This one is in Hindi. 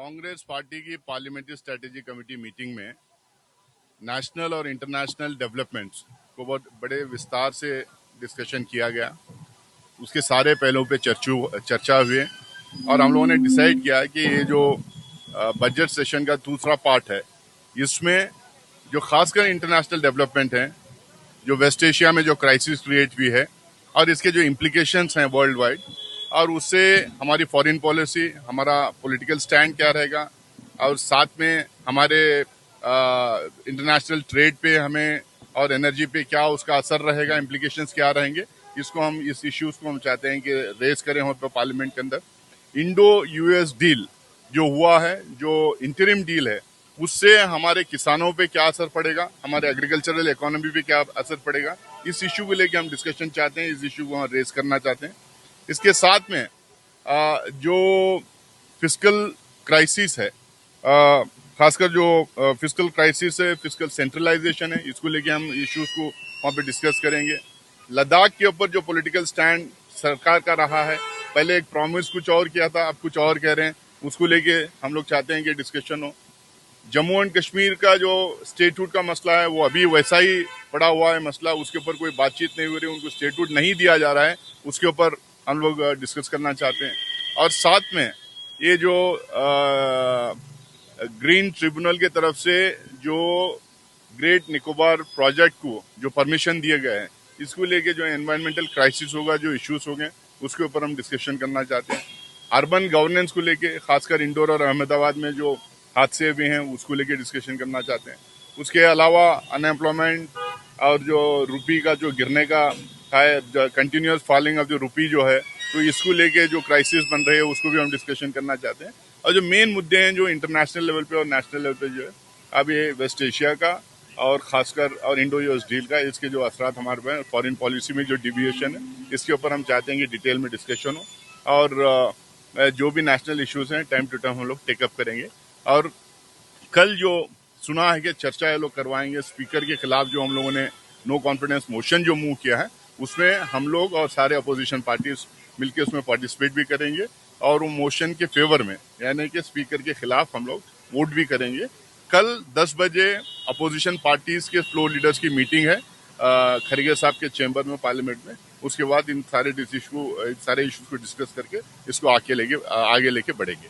कांग्रेस पार्टी की पार्लियामेंट्री स्ट्रेटेजी कमेटी मीटिंग में नेशनल और इंटरनेशनल डेवलपमेंट्स को बहुत बड़े विस्तार से डिस्कशन किया गया। उसके सारे पहलुओं पे चर्चा हुई और हम लोगों ने डिसाइड किया कि ये जो बजट सेशन का दूसरा पार्ट है, इसमें जो खासकर इंटरनेशनल डेवलपमेंट है, जो वेस्ट एशिया में जो क्राइसिस क्रिएट हुई है और इसके जो इम्प्लीकेशंस हैं वर्ल्ड वाइड, और उससे हमारी फॉरेन पॉलिसी, हमारा पॉलिटिकल स्टैंड क्या रहेगा, और साथ में हमारे इंटरनेशनल ट्रेड पे हमें और एनर्जी पे क्या उसका असर रहेगा, इम्प्लीकेशंस क्या रहेंगे, इसको हम इस इश्यूज को हम चाहते हैं कि रेज करें हम पार्लियामेंट के अंदर। इंडो यूएस डील जो हुआ है, जो इंटरिम डील है, उससे हमारे किसानों पे क्या असर पड़ेगा, हमारे एग्रीकल्चरल इकोनॉमी पे क्या असर पड़ेगा, इस इश्यू को लेकर हम डिस्कशन चाहते हैं, इस इश्यू को हम रेज करना चाहते हैं। इसके साथ में जो फिस्कल क्राइसिस है, खासकर जो फिस्कल क्राइसिस है, फिस्कल सेंट्रलाइजेशन है, इसको लेके हम इश्यूज को वहाँ पे डिस्कस करेंगे। लद्दाख के ऊपर जो पॉलिटिकल स्टैंड सरकार का रहा है, पहले एक प्रॉमिस कुछ और किया था, अब कुछ और कह रहे हैं, उसको लेके हम लोग चाहते हैं कि डिस्कशन हो। जम्मू एंड कश्मीर का जो स्टेटहुड का मसला है, वो अभी वैसा ही पड़ा हुआ है मसला, उसके ऊपर कोई बातचीत नहीं हो रही, उनको स्टेटहुड नहीं दिया जा रहा है, उसके ऊपर हम लोग डिस्कस करना चाहते हैं। और साथ में ये जो ग्रीन ट्रिब्यूनल की तरफ से जो ग्रेट निकोबार प्रोजेक्ट को जो परमिशन दिए गए हैं, इसको लेके जो एनवायरमेंटल क्राइसिस होगा, जो इश्यूज होंगे, उसके ऊपर हम डिस्कशन करना चाहते हैं। अर्बन गवर्नेंस को लेके, खासकर इंदौर और अहमदाबाद में जो हादसे भी हैं, उसको लेके डिस्कशन करना चाहते हैं। उसके अलावा अनएम्प्लॉयमेंट और जो रुपी का जो गिरने का है, कंटिन्यूस फॉलिंग ऑफ जो रुपी जो है, तो इसको लेके जो क्राइसिस बन रहे हैं, उसको भी हम डिस्कशन करना चाहते हैं। और जो मेन मुद्दे हैं जो इंटरनेशनल लेवल पे और नेशनल लेवल पे जो है, अब ये वेस्ट एशिया का और खासकर और इंडो यूएस डील का, इसके जो असरात हमारे पे फॉरेन पॉलिसी में जो डिविएशन है, इसके ऊपर हम चाहते हैं कि डिटेल में डिस्कशन हो और जो भी नेशनल इश्यूज हैं टाइम टू टाइम हम लोग टेकअप करेंगे। और कल जो सुना है कि चर्चा ये लोग करवाएंगे स्पीकर के खिलाफ, जो हम लोगों ने नो कॉन्फिडेंस मोशन जो मूव किया है, उसमें हम लोग और सारे अपोजिशन पार्टीज मिलकर उसमें पार्टिसिपेट भी करेंगे और वो मोशन के फेवर में, यानी कि स्पीकर के खिलाफ हम लोग वोट भी करेंगे। कल 10 बजे अपोजिशन पार्टीज के फ्लोर लीडर्स की मीटिंग है खरगे साहब के चैम्बर में, पार्लियामेंट में। उसके बाद इन सारे इश्यूज को डिस्कस करके इसको आगे लेके बढ़ेंगे।